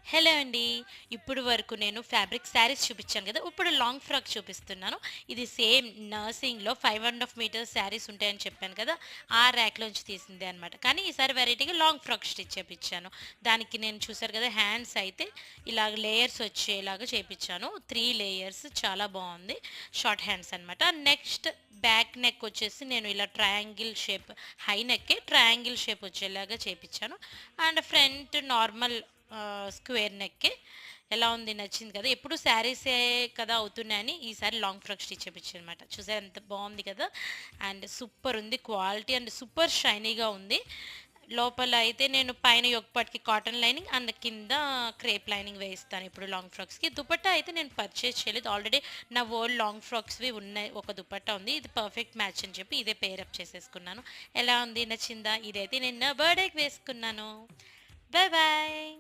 Hello అండి. ఇప్పుడు వరకు నేను ఫ్యాబ్రిక్ శారీస్ చూపించాను కదా! ఇప్పుడు లాంగ్ ఫ్రాక్ చూపిస్తున్నాను. ఇది సేమ్ నర్సింగ్‌లో 5½ మీటర్స్ శారీస్ ఉంటాయని చెప్పాను కదా! ఆ ర్యాక్‌లోంచి తీసిందే అనమాట. కానీ ఈసారి వెరైటీగా లాంగ్ ఫ్రాక్ స్టిచ్ చేపిచ్చాను. దానికి నేను చూసారు కదా! హ్యాండ్స్ అయితే ఇలాగ లేయర్స్ వచ్చేలాగా చేపిచ్చాను. 3 లేయర్స్ చాలా బావుంది. షార్ట్ హ్యాండ్స్ అనమాట. నెక్స్ట్ బ్యాక్ నెక్ వచ్చేసి నేను ఇలా ట్రయాంగిల్ షేప్ హై నెక్కే ట్రయాంగిల్ షేప్ వచ్చేలాగా చేపిచ్చాను. అండ్ ఫ్రంట్ నార్మల్ స్క్వేర్ నెక్కే. ఎలా ఉంది నచ్చింది కదా! ఎప్పుడు శారీసే కదా అవుతున్నాయని ఈసారి లాంగ్ ఫ్రాక్ స్టిచ్ చేపించానమాట. చూసారా ఎంత బాగుంది కదా! అండ్ సూపర్ ఉంది క్వాలిటీ అండ్ సూపర్ షైనీగా ఉంది. లోపల అయితే నేను పైన యొక్కపాటికి కాటన్ లైనింగ్ అండ్ కింద క్రేప్ లైనింగ్ వేయిస్తాను ఇప్పుడు లాంగ్ ఫ్రాక్స్కి. దుపట్టా అయితే నేను పర్చేస్ చేయలేదు. ఆల్రెడీ నా ఓల్డ్ లాంగ్ ఫ్రాక్స్వి ఉన్నాయి. ఒక దుపట్టా ఉంది. ఇది పర్ఫెక్ట్ మ్యాచ్ అని చెప్పి ఇదే పేరప్ చేసేసుకున్నాను. ఎలా ఉంది నచ్చిందా? ఇదైతే నేను నా బర్త్డేకి వేసుకున్నాను. Bye bye.